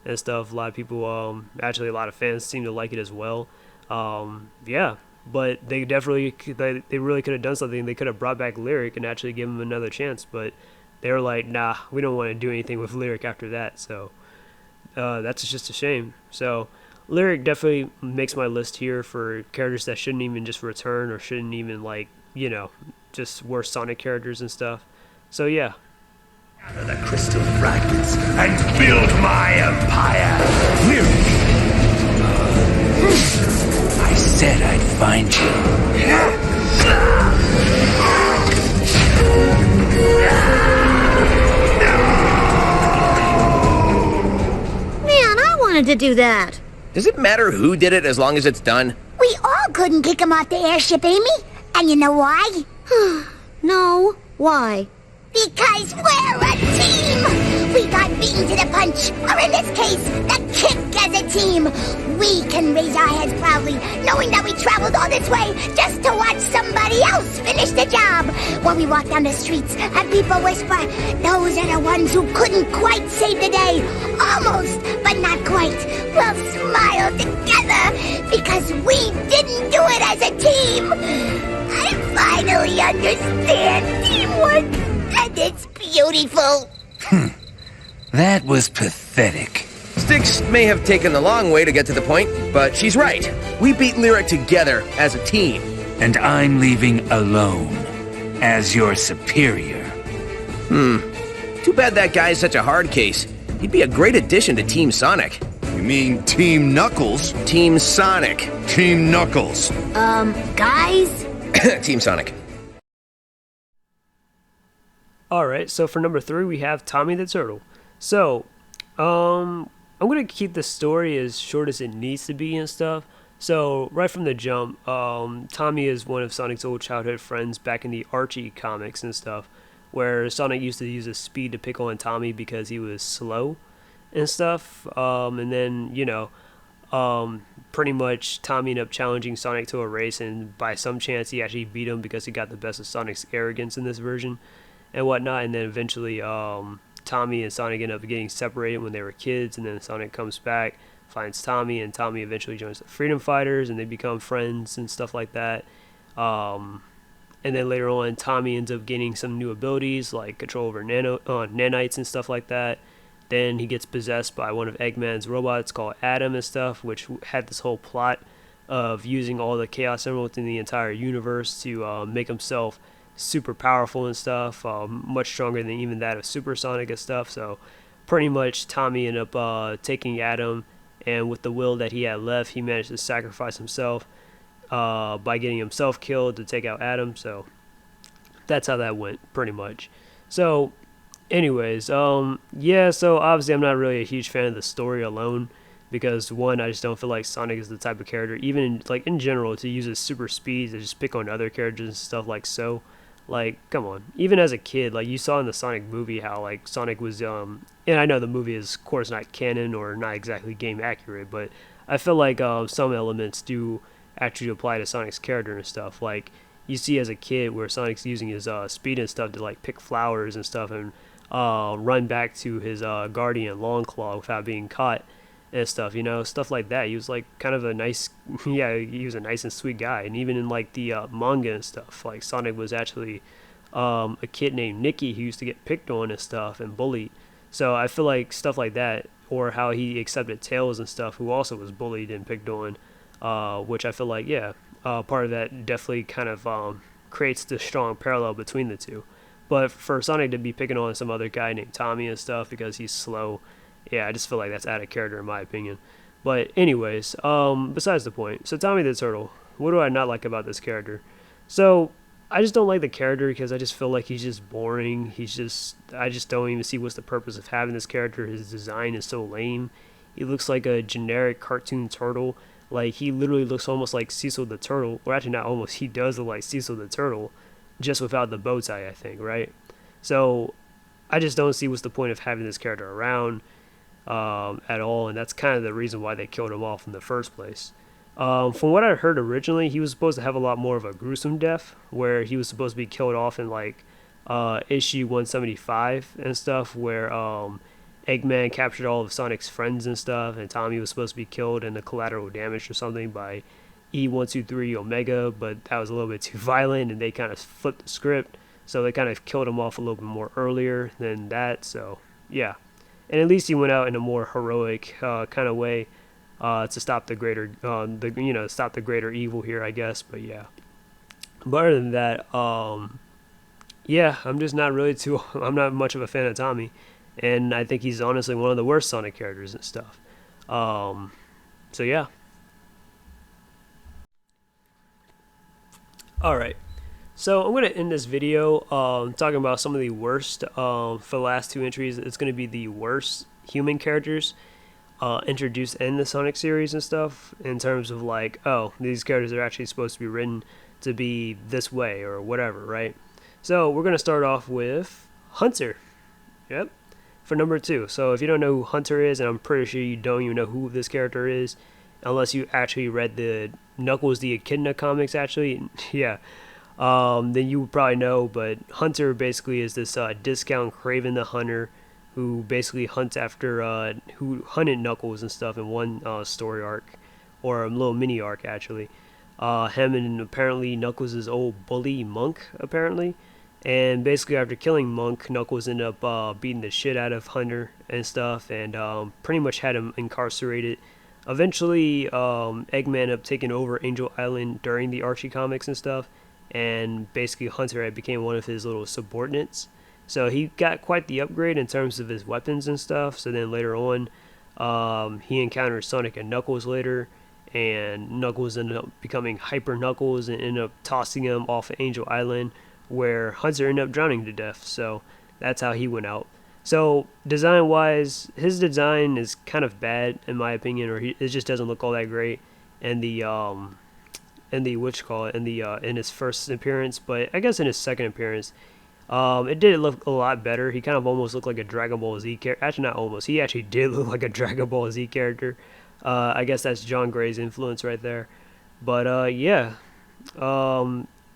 and stuff. A lot of people, actually, a lot of fans seem to like it as well. Yeah, but they definitely, they really could have done something. They could have brought back Lyric and actually give him another chance, but they were like, nah, we don't want to do anything with Lyric after that. So that's just a shame. So Lyric definitely makes my list here for characters that shouldn't even just return or shouldn't even, like, you know, just worse Sonic characters and stuff. So yeah. Out of the crystal fragments and build my empire. I said I'd find you. Man, I wanted to do that. Does it matter who did it as long as it's done? We all couldn't kick him off the airship, Amy. And you know why? No. Why? Because we're a team! We got beaten to the punch, or in this case, the kick as a team. We can raise our heads proudly, knowing that we traveled all this way just to watch somebody else finish the job. When we walk down the streets and people whisper, those are the ones who couldn't quite save the day. Almost, but not quite. We'll smile together because we didn't do it as a team. I finally understand teamwork. And it's beautiful. That was pathetic. Styx may have taken the long way to get to the point, but she's right. We beat Lyric together as a team. And I'm leaving alone, as your superior. Too bad that guy's such a hard case. He'd be a great addition to Team Sonic. You mean Team Knuckles? Team Sonic. Team Knuckles. Guys? Team Sonic. Alright, so for number 3, we have Tommy the Turtle. So, I'm going to keep the story as short as it needs to be and stuff. So, right from the jump, Tommy is one of Sonic's old childhood friends back in the Archie comics and stuff, where Sonic used to use his speed to pick on Tommy because he was slow and stuff. And then, you know, pretty much Tommy ended up challenging Sonic to a race, and by some chance he actually beat him because he got the best of Sonic's arrogance in this version and whatnot. And then eventually Tommy and Sonic end up getting separated when they were kids, and then Sonic comes back, finds Tommy, and Tommy eventually joins the Freedom Fighters, and they become friends and stuff like that. And then later on, Tommy ends up gaining some new abilities like control over nanites and stuff like that. Then he gets possessed by one of Eggman's robots called Adam and stuff, which had this whole plot of using all the Chaos Emeralds in the entire universe to make himself super powerful and stuff, much stronger than even that of Super Sonic and stuff. So pretty much Tommy ended up taking Adam, and with the will that he had left, he managed to sacrifice himself by getting himself killed to take out Adam. So that's how that went, pretty much. So anyways, yeah, so obviously I'm not really a huge fan of the story alone, because one, I just don't feel like Sonic is the type of character, even in general, to use his super speed to just pick on other characters and stuff like so. Like, come on. Even as a kid, like, you saw in the Sonic movie how, like, Sonic was, and I know the movie is, of course, not canon or not exactly game accurate, but I feel like some elements do actually apply to Sonic's character and stuff. Like, you see as a kid where Sonic's using his speed and stuff to, like, pick flowers and stuff and run back to his guardian Longclaw without being caught and stuff, you know, stuff like that. He was like kind of a nice, yeah, he was a nice and sweet guy. And even in like the manga and stuff, like Sonic was actually a kid named Nicky who used to get picked on and stuff and bullied. So I feel like stuff like that, or how he accepted Tails and stuff, who also was bullied and picked on, which I feel like, yeah, part of that definitely kind of creates the strong parallel between the two. But for Sonic to be picking on some other guy named Tommy and stuff because he's slow, yeah, I just feel like that's out of character in my opinion. But anyways, besides the point. So Tommy the Turtle, what do I not like about this character? So I just don't like the character because I just feel like he's just boring. I just don't even see what's the purpose of having this character. His design is so lame. He looks like a generic cartoon turtle. Like, he literally looks almost like Cecil the Turtle. Or actually not almost, he does look like Cecil the Turtle, just without the bow tie, I think, right? So I just don't see what's the point of having this character around at all, and that's kind of the reason why they killed him off in the first place. From what I heard originally, he was supposed to have a lot more of a gruesome death, where he was supposed to be killed off in like issue 175 and stuff, where Eggman captured all of Sonic's friends and stuff, and Tommy was supposed to be killed in the collateral damage or something by E123 Omega, but that was a little bit too violent, and they kind of flipped the script, so they kind of killed him off a little bit more earlier than that. So yeah, and at least he went out in a more heroic kind of way to stop the greater, stop the greater evil here, I guess. But yeah, but other than that, yeah, I'm just not really too. I'm not much of a fan of Tommy, and I think he's honestly one of the worst Sonic characters and stuff. So yeah. Alright, so I'm going to end this video talking about some of the worst, for the last two entries. It's going to be the worst human characters introduced in the Sonic series and stuff, in terms of like, oh, these characters are actually supposed to be written to be this way or whatever, right? So we're going to start off with Hunter, yep, for number 2. So if you don't know who Hunter is, and I'm pretty sure you don't even know who this character is, unless you actually read the Knuckles the Echidna comics, actually, yeah, then you would probably know. But Hunter basically is this discount Craven the Hunter who basically hunts after, who hunted Knuckles and stuff in one story arc, or a little mini arc actually. Him and apparently Knuckles' old bully Monk, apparently. And basically after killing Monk, Knuckles ended up beating the shit out of Hunter and stuff, and pretty much had him incarcerated. Eventually, Eggman ended up taking over Angel Island during the Archie comics and stuff, and basically Hunter had became one of his little subordinates. So he got quite the upgrade in terms of his weapons and stuff. So then later on, he encountered Sonic and Knuckles later, and Knuckles ended up becoming Hyper Knuckles and ended up tossing him off of Angel Island, where Hunter ended up drowning to death. So that's how he went out. So design wise, his design is kind of bad in my opinion, or it just doesn't look all that great in the in his first appearance. But I guess in his second appearance, it did look a lot better. He kind of almost looked like a Dragon Ball Z character. Actually, not almost. He actually did look like a Dragon Ball Z character. I guess that's John Gray's influence right there. But yeah,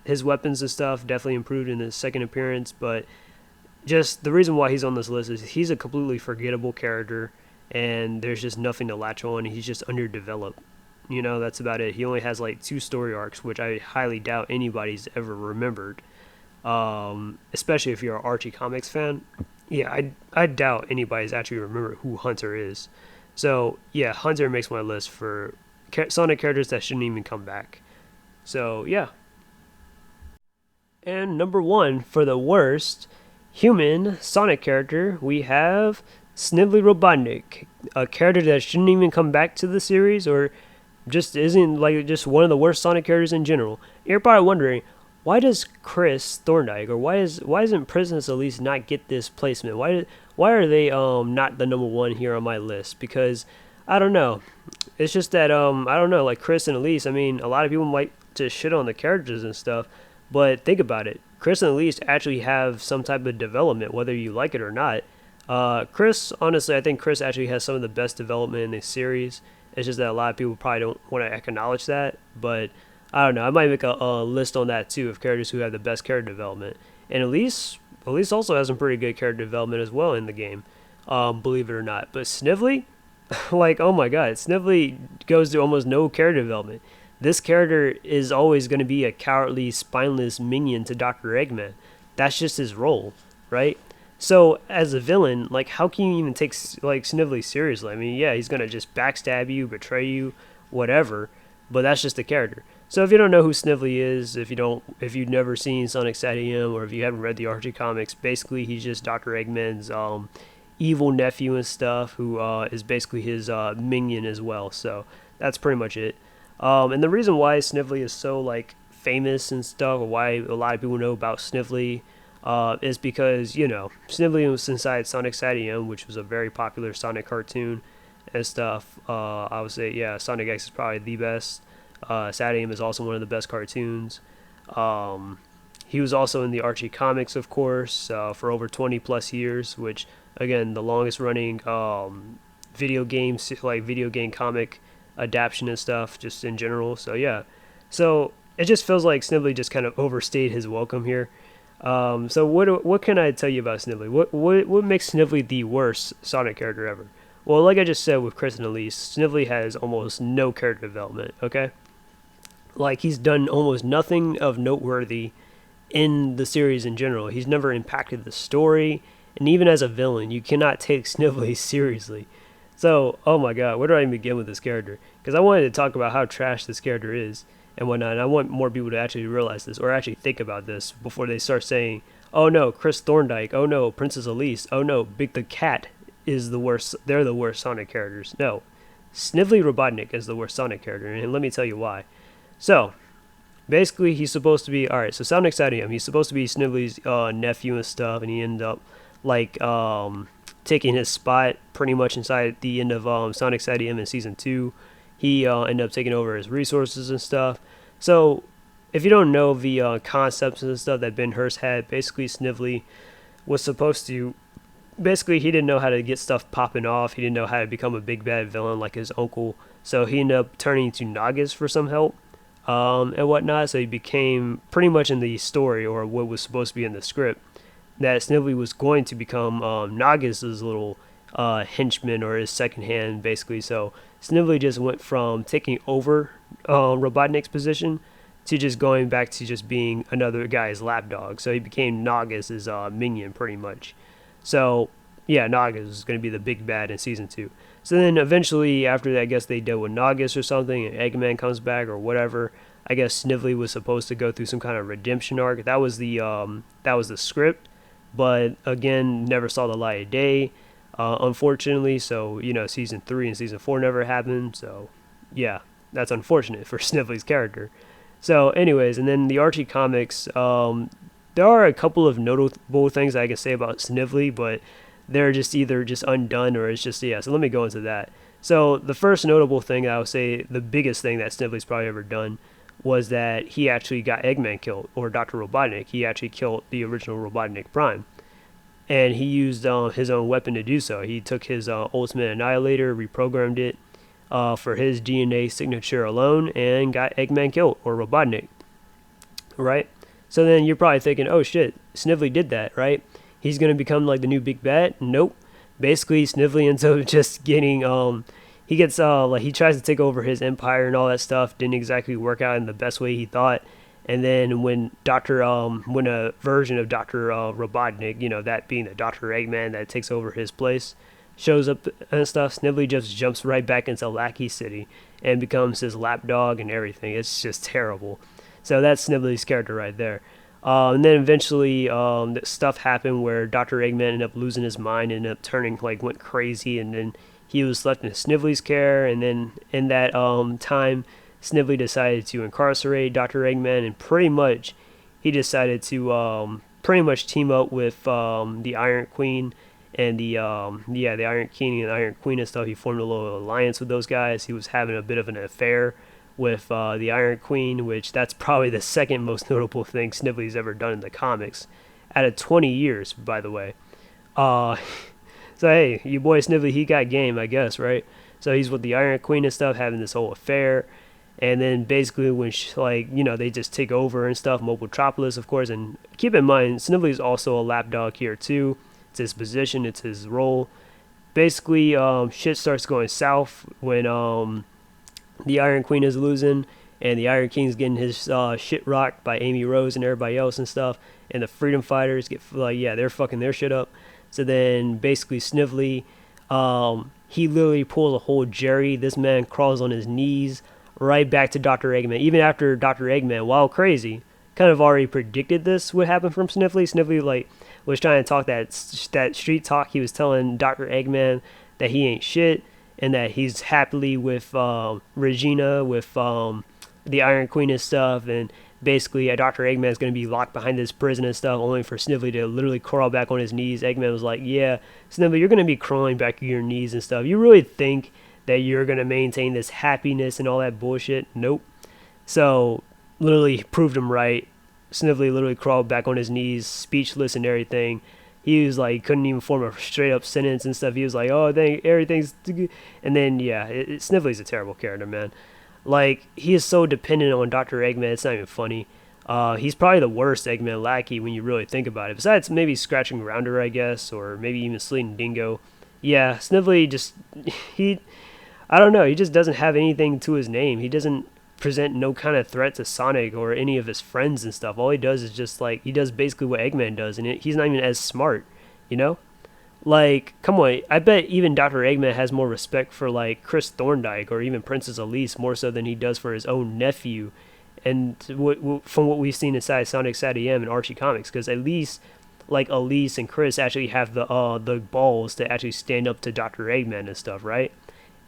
his weapons and stuff definitely improved in his second appearance. But just the reason why he's on this list is he's a completely forgettable character, and there's just nothing to latch on. He's just underdeveloped. You know, that's about it. He only has like 2 story arcs, which I highly doubt anybody's ever remembered. Especially if you're an Archie comics fan. Yeah, I doubt anybody's actually remember who Hunter is. So yeah, Hunter makes my list for Sonic characters that shouldn't even come back. So yeah. And number 1 for the worst human Sonic character, we have Snively Robotnik, a character that shouldn't even come back to the series, or just isn't, like, just one of the worst Sonic characters in general. You're probably wondering, why does Chris Thorndike, or why isn't Princess Elise not get this placement? Why are they not the number 1 here on my list? Because I don't know. It's just that I don't know, like Chris and Elise, I mean, a lot of people like to shit on the characters and stuff, but think about it. Chris and Elise actually have some type of development, whether you like it or not. Chris, honestly, I think Chris actually has some of the best development in this series. It's just that a lot of people probably don't want to acknowledge that. But I don't know. I might make a list on that too of characters who have the best character development. And Elise also has some pretty good character development as well in the game, believe it or not. But Snively, like, oh my god, Snively goes through almost no character development. This character is always going to be a cowardly, spineless minion to Dr. Eggman. That's just his role, right? So, as a villain, like, how can you even take, like, Snively seriously? I mean, yeah, he's going to just backstab you, betray you, whatever, but that's just the character. So, if you don't know who Snively is, if you've never seen Sonic Sat-AM, or if you haven't read the Archie comics, basically he's just Dr. Eggman's evil nephew and stuff, who is basically his minion as well. So, that's pretty much it. And the reason why Snively is so, like, famous and stuff, or why a lot of people know about Snively, is because, you know, Snively was inside Sonic Sat-AM, which was a very popular Sonic cartoon and stuff. I would say, yeah, Sonic X is probably the best. Sat-AM is also one of the best cartoons. He was also in the Archie comics, of course, for over 20 plus years, which, again, the longest running video game comic adaptation and stuff, just in general. So yeah, so it just feels like Snively just kind of overstayed his welcome here. So what can I tell you about Snively? What makes Snively the worst Sonic character ever? Well, like I just said with Chris and Elise, Snively has almost no character development. Okay, like he's done almost nothing of noteworthy in the series in general. He's never impacted the story, and even as a villain, you cannot take Snively seriously. So, oh my god, where do I even begin with this character? Because I wanted to talk about how trash this character is and whatnot, and I want more people to actually realize this, or actually think about this before they start saying, oh no, Chris Thorndike, oh no, Princess Elise, oh no, Big the Cat is the worst, they're the worst Sonic characters. No, Snively Robotnik is the worst Sonic character, and let me tell you why. So, basically, he's supposed to be, alright, so Sonic Stadium, he's supposed to be Snively's nephew and stuff, and he ended up, like, taking his spot pretty much inside the end of Sonic Stadium in Season 2. He ended up taking over his resources and stuff. So, if you don't know the concepts and stuff that Ben Hurst had, basically Snively was supposed to, basically he didn't know how to get stuff popping off. He didn't know how to become a big bad villain like his uncle. So he ended up turning to Nagas for some help and whatnot. So he became pretty much in the story, or what was supposed to be in the script, that Snively was going to become Nagas' little henchman, or his second hand, basically. So Snively just went from taking over Robotnik's position to just going back to just being another guy's lapdog. So he became Nagas' minion, pretty much. So, yeah, Nagas is going to be the big bad in Season 2. So then eventually, after that, I guess they deal with Nagas or something, and Eggman comes back or whatever. I guess Snively was supposed to go through some kind of redemption arc. That was the script, but again, never saw the light of day. Unfortunately, so, you know, Season 3 and Season 4 never happened, so, yeah, that's unfortunate for Snively's character. So, anyways, and then the Archie comics, there are a couple of notable things I can say about Snively, but they're just either just undone, or it's just, yeah, so let me go into that. So, the first notable thing, I would say, the biggest thing that Snively's probably ever done, was that he actually got Eggman killed, or Dr. Robotnik. He actually killed the original Robotnik Prime. And he used his own weapon to do so. He took his Ultimate Annihilator, reprogrammed it for his DNA signature alone, and got Eggman killed, or Robotnik. Right? So then you're probably thinking, oh shit, Snively did that, right? He's going to become like the new big bad? Nope. Basically, Snively ends up just getting, he gets, like, he tries to take over his empire and all that stuff. Didn't exactly work out in the best way he thought. And then when when a version of Dr. Robotnik, you know, that being the Dr. Eggman that takes over his place, shows up and stuff, Snively just jumps right back into Lackey City and becomes his lapdog and everything. It's just terrible. So that's Snively's character right there. And then eventually stuff happened where Dr. Eggman ended up losing his mind, ended up turning, like, went crazy, and then he was left in Snively's care. And then in that time, Snively decided to incarcerate Dr. Eggman, and pretty much he decided to pretty much team up with the Iron Queen and the Iron King and the Iron Queen and stuff. He formed a little alliance with those guys. He was having a bit of an affair with the Iron Queen, which that's probably the second most notable thing Snively's ever done in the comics, out of 20 years, by the way. So hey, you boy Snively, he got game, I guess, right? So he's with the Iron Queen and stuff, having this whole affair. And then basically when, like, you know, they just take over and stuff, Mobotropolis, of course. And keep in mind, Snively's also a lapdog here, too. It's his position, it's his role. Basically, shit starts going south when the Iron Queen is losing, and the Iron King's getting his shit rocked by Amy Rose and everybody else and stuff. And the Freedom Fighters get, like, yeah, they're fucking their shit up. So then basically Snively, he literally pulls a whole Jerry. This man crawls on his knees right back to Dr. Eggman. Even after Dr. Eggman, while crazy, kind of already predicted this would happen from Snively. Snively, like, was trying to talk that street talk. He was telling Dr. Eggman that he ain't shit, and that he's happily with Regina, with the Iron Queen and stuff, and basically Dr. Eggman's going to be locked behind this prison and stuff, only for Snively to literally crawl back on his knees. Eggman was like, yeah, Snively, you're going to be crawling back on your knees and stuff. You really think that you're going to maintain this happiness and all that bullshit? Nope. So, literally proved him right. Snively literally crawled back on his knees, speechless and everything. He was like, couldn't even form a straight up sentence and stuff. He was like, oh, everything's good. And then, yeah, Snively's a terrible character, man. Like, he is so dependent on Dr. Eggman, it's not even funny. He's probably the worst Eggman lackey when you really think about it. Besides maybe Scratch and Grounder, I guess, or maybe even Sleet and Dingo. Yeah, Snively just, I don't know, he just doesn't have anything to his name. He doesn't present no kind of threat to Sonic or any of his friends and stuff. All he does is just, like, he does basically what Eggman does, and he's not even as smart, you know? Like, come on, I bet even Dr. Eggman has more respect for, like, Chris Thorndike or even Princess Elise more so than he does for his own nephew. And from what we've seen inside Sonic SatEM and Archie comics, because at least like Elise and Chris actually have the balls to actually stand up to Dr. Eggman and stuff, right?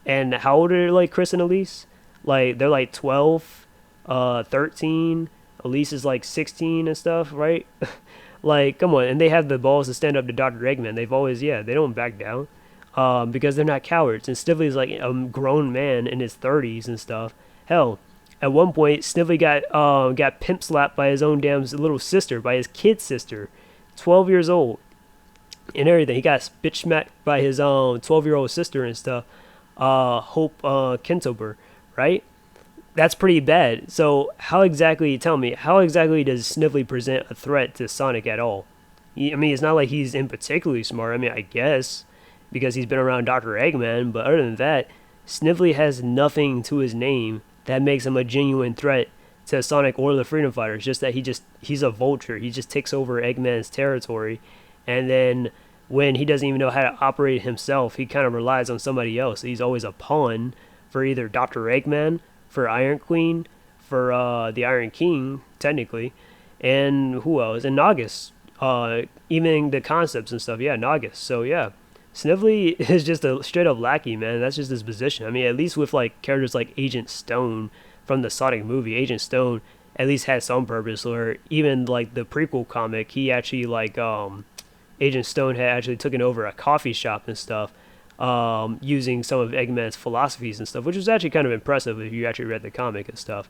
And how old are like Chris and Elise? Like they're like 12, 13. Elise is like 16 and stuff, right? Like, come on, and they have the balls to stand up to Dr. Eggman. They've always, they don't back down, because they're not cowards. And Snively's like a grown man in his 30s and stuff. Hell, at one point, Snively got pimp slapped by his own damn little sister, by his kid sister, 12 years old, and everything. He got bitch smacked by his 12-year-old sister and stuff. Hope Kentober, right? That's pretty bad. So how exactly does Snively present a threat to Sonic at all? I mean, it's not like he's in particularly smart. I mean, I guess because he's been around Dr. Eggman, but other than that, Snively has nothing to his name that makes him a genuine threat to Sonic or the Freedom Fighters. Just that he's a vulture. He just takes over Eggman's territory, and then when he doesn't even know how to operate himself, he kind of relies on somebody else. He's always a pawn for either Dr. Eggman, for Iron Queen, for the Iron King, technically, and who else? And Nagus. Even the concepts and stuff, Nagus. So yeah, Snively is just a straight up lackey, man. That's just his position. I mean, at least with like characters like Agent Stone from the Sonic movie, Agent Stone at least had some purpose. Or even like the prequel comic, he actually like Agent Stone had actually taken over a coffee shop and stuff, using some of Eggman's philosophies and stuff, which was actually kind of impressive if you actually read the comic and stuff.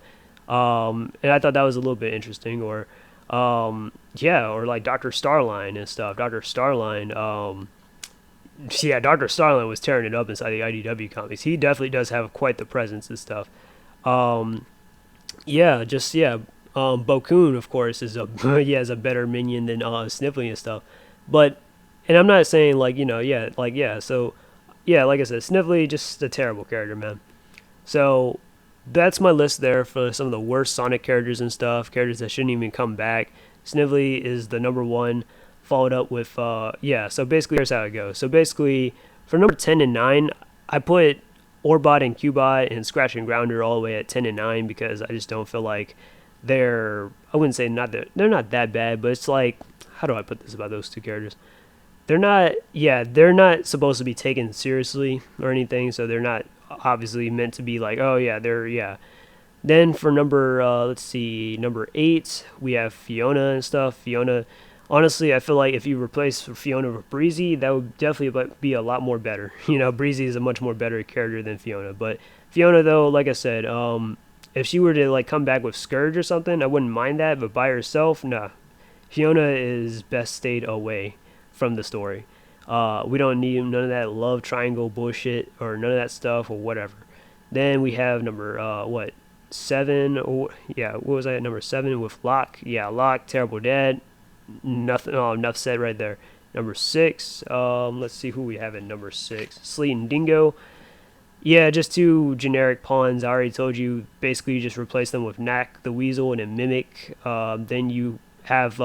And I thought that was a little bit interesting. Or or like Dr. Starline and stuff. Dr. Starline was tearing it up inside the IDW comics. He definitely does have quite the presence and stuff. Bokoon, of course, is a better minion than Snively and stuff. But, and I'm not saying like, like I said, Snively, just a terrible character, man. So that's my list there for some of the worst Sonic characters and stuff, characters that shouldn't even come back. Snively is the number one, followed up with, so basically here's how it goes. So basically, for number 10 and 9, I put Orbot and Cubot and Scratch and Grounder all the way at 10 and 9 because I just don't feel like they're not that bad, but it's like, how do I put this about those two characters? They're not supposed to be taken seriously or anything, so they're not obviously meant to be like, Then for number, number 8, we have Fiona and stuff. Fiona, honestly, I feel like if you replace Fiona with Breezy, that would definitely be a lot more better. Breezy is a much more better character than Fiona. But Fiona, though, like I said, if she were to like come back with Scourge or something, I wouldn't mind that. But by herself, nah. Fiona is best stayed away from the story. We don't need none of that love triangle bullshit or none of that stuff or whatever. Then we have number 7, what was I at number 7 with Locke? Yeah, Locke, terrible dad. Nothing. Enough said right there. Number 6. Let's see who we have at number 6. Sleet and Dingo. Yeah, just two generic pawns. I already told you. Basically, you just replace them with Knack the Weasel and a Mimic. Then you have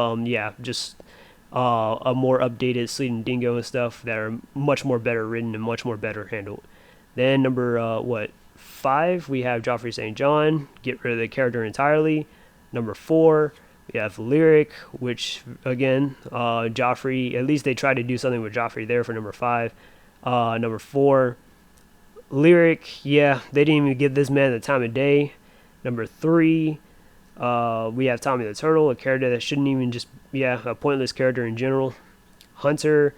just a more updated Sleet and Dingo and stuff that are much more better written and much more better handled. Then number 5, we have Geoffrey St. Get rid of the character entirely. Number 4, we have Lyric, which again, Geoffrey, at least they tried to do something with Geoffrey there for number 5. Number 4, Lyric, they didn't even give this man the time of day. Number 3, we have Tommy the Turtle, a character that shouldn't even just, a pointless character in general. Hunter,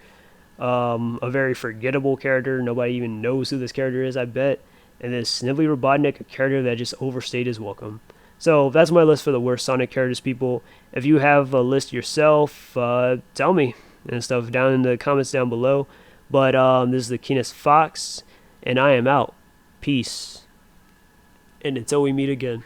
a very forgettable character. Nobody even knows who this character is, I bet. And then Snively Robotnik, a character that just overstayed his welcome. So that's my list for the worst Sonic characters, people. If you have a list yourself, tell me and stuff down in the comments down below. But this is the Keenest Fox, and I am out. Peace. And until we meet again.